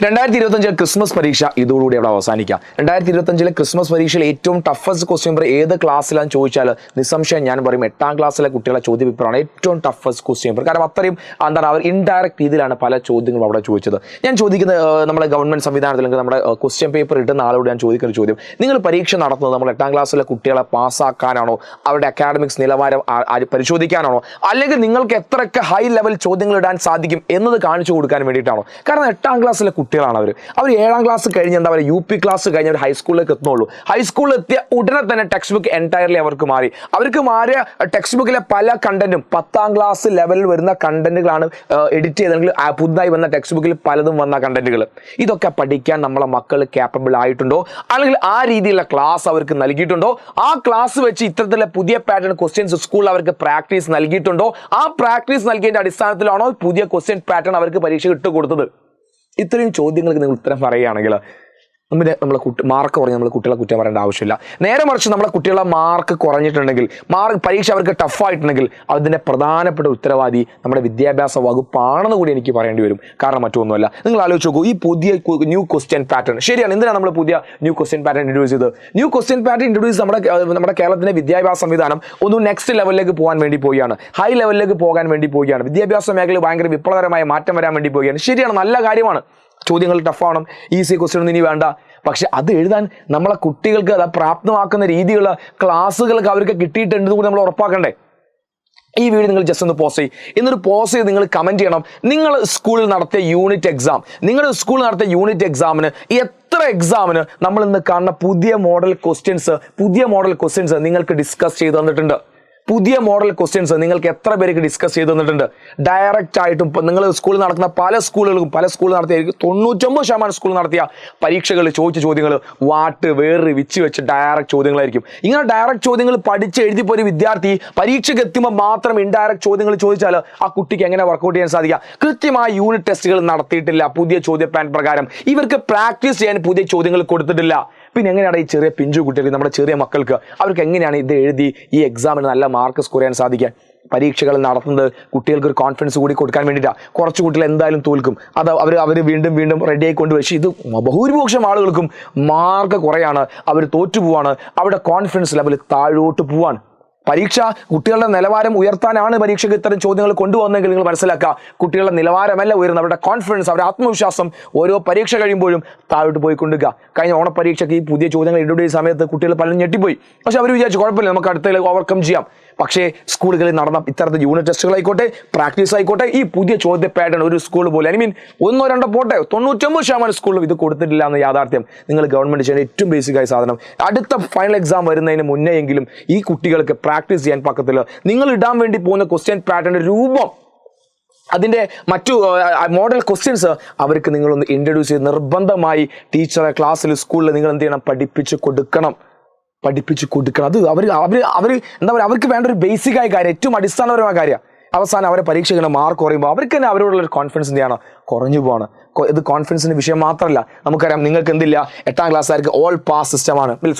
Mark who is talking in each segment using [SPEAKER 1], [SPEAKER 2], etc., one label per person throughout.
[SPEAKER 1] 2025 Christmas പരീക്ഷ ഇതോടുകൂടി അവിടെ അവസാനിക്കാം. 2025 ക്രിസ്മസ് പരീക്ഷയിൽ ഏറ്റവും ടഫസ്റ്റ് ക്വസ്റ്റ്യൻ പേപ്പർ ഏത് ക്ലാസ്സിലാണെന്ന് ചോദിച്ചാൽ നിസ്സംശയം ഞാൻ പറയും 8ാം ക്ലാസ്സിലെ കുട്ടികളെ ചോദ്യ പേപ്പറാണ് ഏറ്റവും ടഫസ്റ്റ് ക്വസ്റ്റ്യൻ പേപ്പർ. കാരണം അത്രയും എന്താണ് അവർ ഇൻഡയറക്റ്റ് രീതിയിലാണ് പല ചോദ്യങ്ങളും അവിടെ ചോദിച്ചത്. ഞാൻ ചോദിക്കുന്നത് നമ്മുടെ ഗവൺമെന്റ് സംവിധാനത്തിൽ നമ്മുടെ ക്വസ്റ്റ്യൻ പേപ്പർ ഇടുന്ന ആളോട് ഞാൻ ചോദിക്കുന്ന ചോദ്യം, നിങ്ങൾ പരീക്ഷ നടത്തുന്നത് നമ്മൾ 8ാം ക്ലാസ്സിലെ കുട്ടികളെ പാസ്സാക്കാനാണോ, അവരുടെ അക്കാഡമിക്സ് നിലവാരം പരിശോധിക്കാനാണോ, അല്ലെങ്കിൽ നിങ്ങൾക്ക് എത്രയൊക്കെ ഹൈ ലെവൽ ചോദ്യങ്ങൾ ഇടാൻ സാധിക്കും എന്നത് കാണിച്ചു കൊടുക്കാൻ വേണ്ടിയിട്ടാണോ? കാരണം 8ാം ക്ലാസ്സിലെ കുട്ടികളാണ് അവർ 7ാം ക്ലാസ് കഴിഞ്ഞ് എന്താ പറയുക UP ക്ലാസ് കഴിഞ്ഞ് അവർ ഹൈസ്കൂളിലേക്ക് എത്തുന്നുള്ളൂ. ഹൈസ്കൂളിൽ എത്തിയ ഉടനെ തന്നെ ടെക്സ്റ്റ് ബുക്ക് എൻറ്റയർലി അവർക്ക് മാറിയ ടെക്സ്റ്റ് ബുക്കിലെ പല കണ്ടന്റും 10ാം ക്ലാസ് ലെവലിൽ വരുന്ന കണ്ടന്റുകളാണ് എഡിറ്റ് ചെയ്തെങ്കിൽ പുതുതായി വന്ന ടെക്സ്റ്റ് ബുക്കിൽ പലതും വന്ന കണ്ടന്റുകൾ. ഇതൊക്കെ പഠിക്കാൻ നമ്മളെ മക്കൾ ക്യാപ്പബിൾ ആയിട്ടുണ്ടോ, അല്ലെങ്കിൽ ആ രീതിയിലുള്ള ക്ലാസ് അവർക്ക് നൽകിയിട്ടുണ്ടോ, ആ ക്ലാസ് വെച്ച് ഇത്തരത്തിലുള്ള പുതിയ പാറ്റേൺ ക്വസ്റ്റ്യൻസ് സ്കൂളിൽ അവർക്ക് പ്രാക്ടീസ് നൽകിയിട്ടുണ്ടോ, ആ പ്രാക്ടീസ് നൽകിയതിന്റെ അടിസ്ഥാനത്തിലാണോ പുതിയ ക്വസ്റ്റ്യൻ പാറ്റേൺ അവർക്ക് പരീക്ഷ ഇട്ടുകൊടുത്തത്? ഇത്രയും ചോദ്യങ്ങൾക്ക് നിങ്ങൾ ഉത്തരം പറയുകയാണെങ്കിൽ നമ്മളെ മാർക്ക് കുറഞ്ഞ് നമ്മൾ കുട്ടികളെ കുറ്റം പറയേണ്ട ആവശ്യമില്ല. നേരെ മറിച്ച് നമ്മളെ കുട്ടികളെ മാർക്ക് കുറഞ്ഞിട്ടുണ്ടെങ്കിൽ, പരീക്ഷ അവർക്ക് ടഫായിട്ടുണ്ടെങ്കിൽ അതിൻ്റെ പ്രധാനപ്പെട്ട ഉത്തരവാദി നമ്മുടെ വിദ്യാഭ്യാസ വകുപ്പാണെന്ന് കൂടി എനിക്ക് പറയേണ്ടി വരും. കാരണം മറ്റൊന്നുമല്ല, നിങ്ങൾ ആലോചിച്ച് നോക്കൂ, ഈ പുതിയ ന്യൂ ക്വസ്റ്റ്യൻ പാറ്റേൺ ശരിയാണ്. എന്തിനാണ് നമ്മൾ പുതിയ ന്യൂ ക്വസ്റ്റ്യൻ പാറ്റേൺ ഇൻട്രൊഡ്യൂസ് ചെയ്തത്? ന്യൂ ക്വസ്റ്റ്യൻ പാറ്റേൺ ഇൻട്രൊഡ്യൂസ് നമ്മുടെ കേരളത്തിലെ വിദ്യാഭ്യാസ സംവിധാനം ഒന്ന് നെക്സ്റ്റ് ലെവലിലേക്ക് പോകാൻ വേണ്ടി പോവുകയാണ്, ഹൈ ലെവലിലേക്ക് പോകാൻ വേണ്ടി പോവുകയാണ്, വിദ്യാഭ്യാസ മേഖലയിൽ ഭയങ്കര വിപ്ലവകരമായ മാറ്റം വരാൻ വേണ്ടി പോവുകയാണ്. ശരിയാണ്, നല്ല കാര്യമാണ്. ചോദ്യങ്ങൾ ടഫാവണം, ഈസി ക്വസ്റ്റ്യൻ ഒന്നും ഇനി വേണ്ട. പക്ഷെ അത് എഴുതാൻ നമ്മളെ കുട്ടികൾക്ക് അത് പ്രാപ്തമാക്കുന്ന രീതിയിലുള്ള ക്ലാസ്സുകളൊക്കെ അവർക്ക് കിട്ടിയിട്ടുണ്ടെന്ന് കൂടി നമ്മൾ ഉറപ്പാക്കണ്ടേ? ഈ വീഡിയോ നിങ്ങൾ ജസ്റ്റ് ഒന്ന് പോസ്റ്റ് ചെയ്യും. എന്നിട്ട് പോസ്റ്റ് ചെയ്ത് നിങ്ങൾ കമന്റ് ചെയ്യണം, നിങ്ങൾ സ്കൂളിൽ നടത്തിയ യൂണിറ്റ് എക്സാമിന് എത്ര എക്സാമിന് നമ്മൾ ഇന്ന് കാണുന്ന പുതിയ മോഡൽ ക്വസ്റ്റ്യൻസ് നിങ്ങൾക്ക് ഡിസ്കസ് ചെയ്ത് തന്നിട്ടുണ്ട്? പുതിയ മോഡൽ ക്വസ്റ്റ്യൻസ് നിങ്ങൾക്ക് എത്ര പേർക്ക് ഡിസ്കസ് ചെയ്ത് തന്നിട്ടുണ്ട്? ഡയറക്റ്റ് ആയിട്ടും നിങ്ങൾ സ്കൂളിൽ നടക്കുന്ന പല സ്കൂളിൽ നടത്തിയ 99% സ്കൂളിൽ നടത്തിയ പരീക്ഷകൾ ചോദിച്ച ചോദ്യങ്ങൾ വേറെ വെച്ച് ഡയറക്റ്റ് ചോദ്യങ്ങളായിരിക്കും. ഇങ്ങനെ ഡയറക്റ്റ് ചോദ്യങ്ങൾ പഠിച്ച് എഴുതിപ്പോ ഒരു വിദ്യാർത്ഥി പരീക്ഷയ്ക്ക് എത്തുമ്പോൾ മാത്രം ഇൻഡയറക്റ്റ് ചോദ്യങ്ങൾ ചോദിച്ചാൽ ആ കുട്ടിക്ക് എങ്ങനെ വർക്കൗട്ട് ചെയ്യാൻ സാധിക്കുക? കൃത്യമായ യൂണിറ്റ് ടെസ്റ്റുകൾ നടത്തിയിട്ടില്ല. പുതിയ ചോദ്യ പാൻ പ്രകാരം ഇവർക്ക് പ്രാക്ടീസ് ചെയ്യാൻ പുതിയ ചോദ്യങ്ങൾ കൊടുത്തിട്ടില്ല. പിന്നെ എങ്ങനെയാണ് ഈ ചെറിയ പിഞ്ചു കുട്ടികൾക്ക്, നമ്മുടെ ചെറിയ മക്കൾക്ക്, അവർക്ക് എങ്ങനെയാണ് ഇത് എഴുതി ഈ എക്സാമിന് നല്ല മാർക്ക് സ്കോർ ചെയ്യാൻ സാധിക്കാൻ? പരീക്ഷകൾ നടത്തുന്നത് കുട്ടികൾക്ക് ഒരു കോൺഫിഡൻസ് കൂടി കൊടുക്കാൻ വേണ്ടിയിട്ടാണ്. കുറച്ച് കുട്ടികൾ എന്തായാലും തോൽക്കും, അത് അവർ വീണ്ടും റെഡി ആയിക്കൊണ്ട് വെച്ച് ഇത് ബഹുഭൂരിപക്ഷം ആളുകൾക്കും മാർക്ക് കുറയാണ്, അവർ തോറ്റുപോവാണ്, അവരുടെ കോൺഫിഡൻസ് ലെവൽ താഴോട്ട് പോവാണ്. പരീക്ഷ കുട്ടികളുടെ നിലവാരം ഉയർത്താനാണ് പരീക്ഷയ്ക്ക് ഇത്തരം ചോദ്യങ്ങൾ കൊണ്ടുവന്നെങ്കിൽ നിങ്ങൾ മനസ്സിലാക്കുക, കുട്ടികളുടെ നിലവാരമല്ല ഉയർന്നത്, അവരുടെ കോൺഫിഡൻസ്, അവരുടെ ആത്മവിശ്വാസം ഓരോ പരീക്ഷ കഴിയുമ്പോഴും താഴോട്ട് പോയിക്കൊണ്ടിരിക്കുക. കഴിഞ്ഞ ഓണപ്പരീക്ഷയ്ക്ക് ഈ പുതിയ ചോദ്യങ്ങൾ ഇൻട്രൊഡ്യൂസ് സമയത്ത് കുട്ടികൾ പലരും ഞെട്ടിപ്പോയി. പക്ഷെ അവർ വിചാരിച്ചു കുഴപ്പമില്ല, നമുക്ക് അടുത്ത ഓവർകം ചെയ്യാം. പക്ഷേ സ്കൂളുകളിൽ നടന്ന ഇത്തരത്തിൽ യൂണിറ്റ് ടെസ്റ്റുകളായിക്കോട്ടെ, പ്രാക്ടീസ് ആയിക്കോട്ടെ, ഈ പുതിയ ചോദ്യ പാറ്റേൺ ഒരു സ്കൂൾ പോലെ, ഐ മീൻ 1-2 പോട്ടെ, 99% സ്കൂളിലും ഇത് കൊടുത്തിട്ടില്ല എന്ന യാഥാർത്ഥ്യം നിങ്ങൾ ഗവൺമെന്റ് ചെയ്യുന്ന ഏറ്റവും ബേസിക് ആയ സാധനം. അടുത്ത ഫൈനൽ എക്സാം വരുന്നതിന് മുന്നേ എങ്കിലും ഈ കുട്ടികൾക്ക് പ്രാക്ടീസ് ചെയ്യാൻ പക്കത്തില്ല. നിങ്ങൾ ഇടാൻ വേണ്ടി പോകുന്ന ക്വസ്റ്റ്യൻ പാറ്റേണിന്റെ രൂപം, അതിൻ്റെ മറ്റു മോഡൽ ക്വസ്റ്റ്യൻസ് അവർക്ക് നിങ്ങളൊന്ന് ഇൻട്രൊഡ്യൂസ് ചെയ്ത് നിർബന്ധമായി ടീച്ചറെ ക്ലാസ്സിൽ സ്കൂളിൽ നിങ്ങൾ എന്ത് ചെയ്യണം? പഠിപ്പിച്ചു കൊടുക്കണം. അത് അവർ എന്താ പറയുക, അവർക്ക് വേണ്ട ഒരു ബേസിക് ആയ കാര്യം, ഏറ്റവും അടിസ്ഥാനപരമായ കാര്യം. അവസാനം അവരെ പരീക്ഷകളുടെ മാർക്ക് കുറയുമ്പോൾ അവർക്ക് തന്നെ അവരോടുള്ള ഒരു കോൺഫിഡൻസ് എന്ത് ചെയ്യണം? കുറഞ്ഞു പോവാണ്. ഇത് കോൺഫിഡൻസിന്റെ വിഷയം മാത്രമല്ല, നമുക്കറിയാം നിങ്ങൾക്ക് എന്തില്ല, 8ാം ക്ലാസ്സുകാർക്ക് ഓൾ പാസ് സിസ്റ്റമാണ്.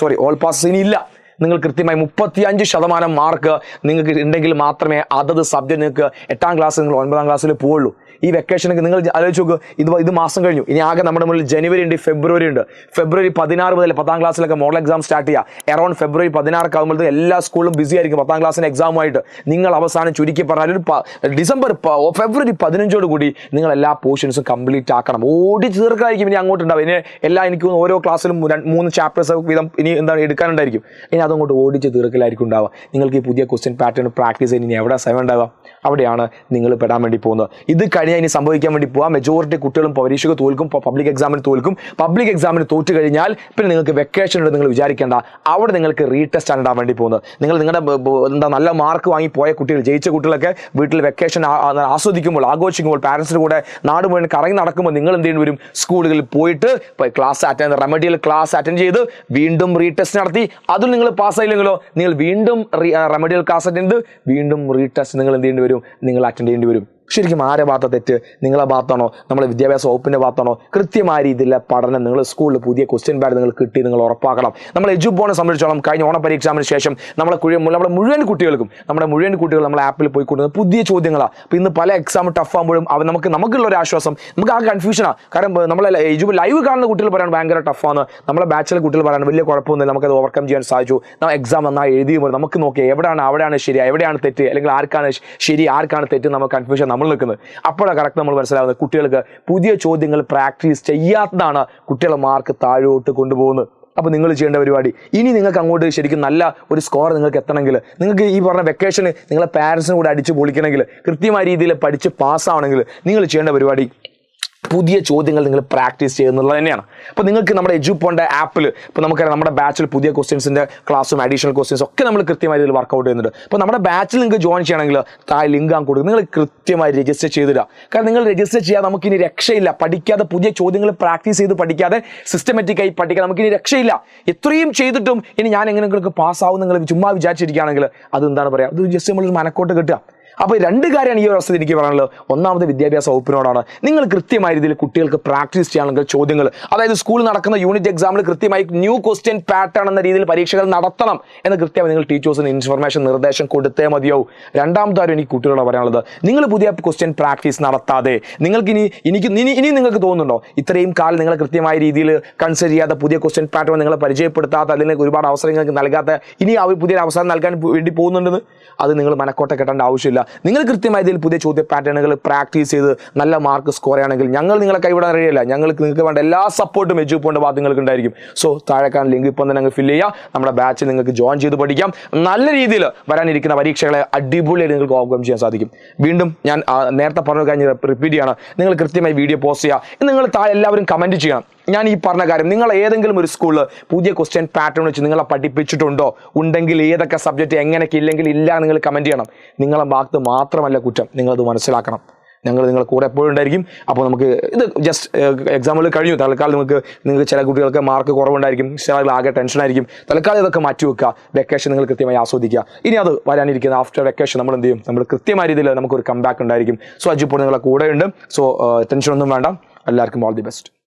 [SPEAKER 1] ഓൾ പാസ് ഇനി ഇല്ല. നിങ്ങൾ കൃത്യമായി 35% മാർക്ക് നിങ്ങൾക്ക് ഉണ്ടെങ്കിൽ മാത്രമേ അതത് സബ്ജക്റ്റ് നിങ്ങൾക്ക് 8ാം ക്ലാസ് നിങ്ങൾ 9ാം ക്ലാസ്സിൽ പോവുള്ളൂ. ഈ വെക്കേഷനൊക്കെ നിങ്ങൾ ആലോചിച്ച് നോക്കുക, ഇത് മാസം കഴിഞ്ഞു, ഇനി ആകെ നമ്മുടെ മുന്നിൽ ജനുവരി ഉണ്ട്, ഫെബ്രുവരി ഉണ്ട്. ഫെബ്രുവരി 16 മുതൽ 10ാം ക്ലാസ്സിലൊക്കെ മോഡൽ എക്സാം സ്റ്റാർട്ട് ചെയ്യുക. അറൌണ്ട് ഫെബ്രുവരി 16 ആകുമ്പോഴത്തെ എല്ലാ സ്കൂളും ബിസി ആയിരിക്കും 10ാം ക്ലാസ്സിന് എക്സാമുമായിട്ട്. നിങ്ങൾ അവസാനം ചുരുക്കി പറഞ്ഞാൽ ഫെബ്രുവരി 15 കൂടി നിങ്ങൾ എല്ലാ പോർഷൻസും കംപ്ലീറ്റ് ആക്കണം. ഓടി തീർക്കായിരിക്കും ഇനി അങ്ങോട്ടുണ്ടാവും. എനിക്ക് ഓരോ ക്ലാസ്സിലും 3 ചാപ്റ്റേഴ്സ് വീതം ഇനി എന്താണ് എടുക്കാനുണ്ടായിരിക്കും. ഇനി അതങ്ങോട്ട് ഓടിച്ച് തീർക്കലായിരിക്കും ഉണ്ടാവുക. നിങ്ങൾക്ക് ഈ പുതിയ ക്വസ്റ്റ്യൻ പാറ്റേൺ പ്രാക്ടീസ് ചെയ്യാൻ ഇനി എവിടെ സമയം ഉണ്ടാവുക? അവിടെയാണ് നിങ്ങൾ പെടാൻ വേണ്ടി പോകുന്നത്. ഇത് ഇനി സംഭവിക്കാൻ വേണ്ടി പോവാം. മെജോറിറ്റി കുട്ടികളും പരീക്ഷയ്ക്ക് തോൽക്കും, പബ്ലിക് എക്സാമിന് തോൽക്കും. പബ്ലിക് എക്സാമിന് തോറ്റു കഴിഞ്ഞാൽ പിന്നെ നിങ്ങൾക്ക് വെക്കേഷൻ ഉണ്ട്, നിങ്ങൾ വിചാരിക്കേണ്ട. അവിടെ നിങ്ങൾക്ക് റീടെസ്റ്റ് ആണ് ഇടാൻ വേണ്ടി പോകുന്നത്. നിങ്ങളുടെ നല്ല മാർക്ക് വാങ്ങി പോയ കുട്ടികൾ, ജയിച്ച കുട്ടികളൊക്കെ വീട്ടിൽ വെക്കേഷൻ ആസ്വദിക്കുമ്പോൾ, ആഘോഷിക്കുമ്പോൾ, പാരൻസിന്റെ കൂടെ നാട് മുഴുവൻ കറങ്ങി നടക്കുമ്പോൾ നിങ്ങൾ എന്ത് ചെയ്യേണ്ടി വരും? സ്കൂളുകളിൽ പോയിട്ട് റെമഡിയൽ ക്ലാസ് അറ്റൻഡ് ചെയ്ത് വീണ്ടും റീടെസ്റ്റ് നടത്തി. അതിൽ നിങ്ങൾ പാസ്സായില്ലെങ്കിലോ നിങ്ങൾ വീണ്ടും റെമഡിയൽ ക്ലാസ് അറ്റൻഡ് ചെയ്ത് വീണ്ടും റീടെസ്റ്റ് നിങ്ങൾ എന്ത് ചെയ്യേണ്ടി വരും? നിങ്ങൾ അറ്റൻഡ് ചെയ്യേണ്ടി വരും. ശരിക്കും ആരെ ഭാഗത്ത തെറ്റ്? നിങ്ങളെ ഭാഗത്താണോ, നമ്മളെ വിദ്യാഭ്യാസ വകുപ്പിൻ്റെ ഭാഗത്താണോ? കൃത്യമായ രീതിയിലുള്ള പഠനം നിങ്ങൾ സ്കൂളിൽ പുതിയ ക്വസ്റ്റ്യൻ പാഡ് നിങ്ങൾ കിട്ടി നിങ്ങൾ ഉറപ്പാക്കണം. നമ്മൾ എജുബോണെ സംബന്ധിച്ചോളം കഴിഞ്ഞ ഓണപരീക്ഷാമിന് ശേഷം നമ്മുടെ മുഴുവൻ കുട്ടികൾക്കും നമ്മൾ ആപ്പിൽ പോയി കൊടുക്കുന്നത് പുതിയ ചോദ്യങ്ങളാണ്. അപ്പോൾ ഇന്ന് പല എക്സാം ടഫ് ആകുമ്പോഴും നമുക്കുള്ള ഒരു ആശ്വാസം, നമുക്ക് ആ കൺഫ്യൂഷനാണ്. കാരണം നമ്മളെ ലൈവ് കാണുന്ന കുട്ടികൾ പറയാൻ ഭയങ്കര ടഫാണ്, നമ്മളെ ബാച്ചിലെ കുട്ടികൾ പറയാൻ വലിയ കുഴപ്പമൊന്നുമില്ല, നമുക്കത് ഓവർകം ചെയ്യാൻ സാധിച്ചു. നമ്മൾ എക്സാം നന്നായി എഴുതിയുമ്പോൾ നമുക്ക് നോക്കി അവിടെയാണ് ശരി, എവിടെയാണ് തെറ്റ്, അല്ലെങ്കിൽ ആർക്കാണ് ശരി ആർക്കാണ് തെറ്റ്, നമുക്ക് കൺഫ്യൂഷൻ നമ്മൾ നിൽക്കുന്നത്. അപ്പോഴാണ് കറക്റ്റ് നമ്മൾ മനസ്സിലാവുന്നത് കുട്ടികൾക്ക് പുതിയ ചോദ്യങ്ങൾ പ്രാക്ടീസ് ചെയ്യാത്തതാണ് കുട്ടികളെ മാർക്ക് താഴോട്ട് കൊണ്ടുപോകുന്നത്. അപ്പോൾ നിങ്ങൾ ചെയ്യേണ്ട പരിപാടി, ഇനി നിങ്ങൾക്ക് അങ്ങോട്ട് ശരിക്കും നല്ല ഒരു സ്കോർ നിങ്ങൾക്ക് എത്തണമെങ്കിൽ, നിങ്ങൾക്ക് ഈ പറഞ്ഞ വെക്കേഷന് നിങ്ങളെ പാരൻസിനും കൂടെ അടിച്ച് പൊളിക്കണമെങ്കിൽ, കൃത്യമായ രീതിയിൽ പഠിച്ച് പാസ്സാവണമെങ്കിൽ നിങ്ങൾ ചെയ്യേണ്ട പരിപാടി പുതിയ ചോദ്യങ്ങൾ നിങ്ങൾ പ്രാക്ടീസ് ചെയ്യുന്നുള്ളത് തന്നെയാണ്. അപ്പോൾ നിങ്ങൾക്ക് നമ്മുടെ എജുപോണിൻ്റെ ആപ്പിൽ ഇപ്പോൾ നമുക്കറിയാം നമ്മുടെ ബാച്ചിൽ പുതിയ ക്വസ്റ്റ്യൻസിൻ്റെ ക്ലാസ്സും അഡീഷണൽ ക്വസ്റ്റ്യൻസും ഒക്കെ നമ്മൾ കൃത്യമായി ഇതിൽ വർക്കൗട്ട് ചെയ്യുന്നുണ്ട്. അപ്പോൾ നമ്മുടെ ബാച്ചിൽ നിങ്ങൾക്ക് ജോയിൻ ചെയ്യണമെങ്കിൽ താഴെ ലിങ്ക് ആണ് കൊടുക്കുക, നിങ്ങൾ കൃത്യമായി രജിസ്റ്റർ ചെയ്തിടുക. കാരണം നിങ്ങൾ രജിസ്റ്റർ ചെയ്യാതെ നമുക്കിനി രക്ഷയില്ല. പഠിക്കാതെ പുതിയ ചോദ്യങ്ങൾ പ്രാക്ടീസ് ചെയ്ത് പഠിക്കാതെ സിസ്റ്റമാറ്റിക്കായി പഠിക്കാതെ നമുക്കിനി രക്ഷയില്ല. എത്രയും ചെയ്തിട്ടും ഇനി ഞാൻ എങ്ങനെയെങ്കിലും പാസ്സാവും നിങ്ങൾ ചുമ്മാ വിചാരിച്ചിരിക്കുകയാണെങ്കിൽ അത് എന്താണ് പറയുക, അത് ജസ്റ്റ് നമ്മളൊരു മനക്കോട്ട് കിട്ടുക. അപ്പോൾ രണ്ട് കാര്യമാണ് ഈ ഒരു അവസ്ഥയിൽ എനിക്ക് പറയാനുള്ളത്. ഒന്നാമത് വിദ്യാഭ്യാസ വകുപ്പിനോടാണ്. നിങ്ങൾ കൃത്യമായ രീതിയിൽ കുട്ടികൾക്ക് പ്രാക്ടീസ് ചെയ്യാനുള്ള ചോദ്യങ്ങൾ, അതായത് സ്കൂളിൽ നടക്കുന്ന യൂണിറ്റ് എക്സാമിൽ കൃത്യമായി ന്യൂ ക്വസ്റ്റ്യൻ പാറ്റേൺ എന്ന രീതിയിൽ പരീക്ഷകൾ നടത്തണം എന്ന് കൃത്യമായി നിങ്ങൾ ടീച്ചേഴ്സിന് ഇൻഫർമേഷൻ നിർദ്ദേശം കൊടുത്തേ മതിയാവും. രണ്ടാമത്തെ കാര്യം എനിക്ക് കുട്ടികളോട് പറയാനുള്ളത്, നിങ്ങൾ പുതിയ ക്വസ്റ്റ്യൻ പ്രാക്ടീസ് നടത്താതെ നിങ്ങൾക്ക് ഇനി നിങ്ങൾക്ക് തോന്നുന്നുണ്ടോ ഇത്രയും കാലം നിങ്ങൾ കൃത്യമായ രീതിയിൽ കൺസിഡർ ചെയ്യാത്ത പുതിയ ക്വസ്റ്റ്യൻ പാറ്റേൺ നിങ്ങളെ പരിചയപ്പെടുത്താത്ത, അല്ലെങ്കിൽ ഒരുപാട് അവസരങ്ങൾക്ക് നൽകാത്ത ഇനി അവർ പുതിയൊരു അവസരം നൽകാൻ വേണ്ടി പോകുന്നുണ്ടെന്ന് അത് നിങ്ങൾ മനക്കോട്ട കെട്ടേണ്ട ആവശ്യമില്ല. നിങ്ങൾ കൃത്യമായ ഇതിൽ പുതിയ ചോദ്യ പാറ്റേണുകൾ പ്രാക്ടീസ് ചെയ്ത് നല്ല മാർക്ക് സ്കോർ ചെയ്യുകയാണെങ്കിൽ ഞങ്ങൾ നിങ്ങളെ കൈവിടാൻ അറിയില്ല. നിങ്ങൾക്ക് വേണ്ട എല്ലാ സപ്പോർട്ടും എജുപോണിൻ്റെ ഭാഗത്ത് നിങ്ങൾക്ക് ഉണ്ടായിരിക്കും. സോ താഴെക്കാൻ ലിങ്ക് ഇപ്പം തന്നെ നിങ്ങൾ ഫില്ല് ചെയ്യാം. നമ്മുടെ ബാച്ചിൽ നിങ്ങൾക്ക് ജോയിൻ ചെയ്ത് പഠിക്കാം. നല്ല രീതിയിൽ വരാനിരിക്കുന്ന പരീക്ഷകളെ അടിപൊളിയായിട്ട് നിങ്ങൾക്ക് ഓവർകം ചെയ്യാൻ സാധിക്കും. വീണ്ടും ഞാൻ നേരത്തെ പറഞ്ഞ കാര്യം റിപ്പീറ്റ് ചെയ്യണം, നിങ്ങൾ കൃത്യമായി വീഡിയോ പോസ്റ്റ് ചെയ്യുക. നിങ്ങൾ താഴെ എല്ലാവരും കമൻറ്റ് ചെയ്യണം. ഞാൻ ഈ പറഞ്ഞ കാര്യം നിങ്ങൾ ഏതെങ്കിലും ഒരു സ്കൂളിൽ പുതിയ ക്വസ്റ്റ്യൻ പാറ്റേൺ വെച്ച് നിങ്ങളെ പഠിപ്പിച്ചിട്ടുണ്ടോ, ഉണ്ടെങ്കിൽ ഏതൊക്കെ സബ്ജക്റ്റ്, എങ്ങനെയൊക്കെ ഇല്ലെങ്കിൽ ഇല്ല നിങ്ങൾ കമൻറ്റ് ചെയ്യണം. നിങ്ങളെ ഭാഗത്ത് മാത്രമല്ല കുറ്റം, നിങ്ങളത് മനസ്സിലാക്കണം. ഞങ്ങൾ നിങ്ങളുടെ കൂടെ എപ്പോഴും ഉണ്ടായിരിക്കും. അപ്പോൾ നമുക്ക് ഇത് ജസ്റ്റ് എക്സാമ്പിൾ കഴിഞ്ഞു. തൽക്കാലം നിങ്ങൾക്ക് ചില കുട്ടികൾക്ക് മാർക്ക് കുറവുണ്ടായിരിക്കും, ചില ആകെ ടെൻഷനായിരിക്കും. തൽക്കാലം ഇതൊക്കെ മാറ്റി വെക്കുക. വെക്കേഷൻ നിങ്ങൾ കൃത്യമായി ആസ്വദിക്കുക. ഇനി അത് വരാനിരിക്കുന്ന ആഫ്റ്റർ വെക്കേഷൻ നമ്മൾ എന്ത് ചെയ്യും, നമ്മൾ കൃത്യമായ രീതിയിൽ നമുക്കൊരു കംബാക്ക് ഉണ്ടായിരിക്കും. സോ അജിപ്പോൾ നിങ്ങളെ കൂടെ ഉണ്ട്. സോ ടെൻഷനൊന്നും വേണ്ട. എല്ലാവർക്കും ഓൾ ദി ബെസ്റ്റ്.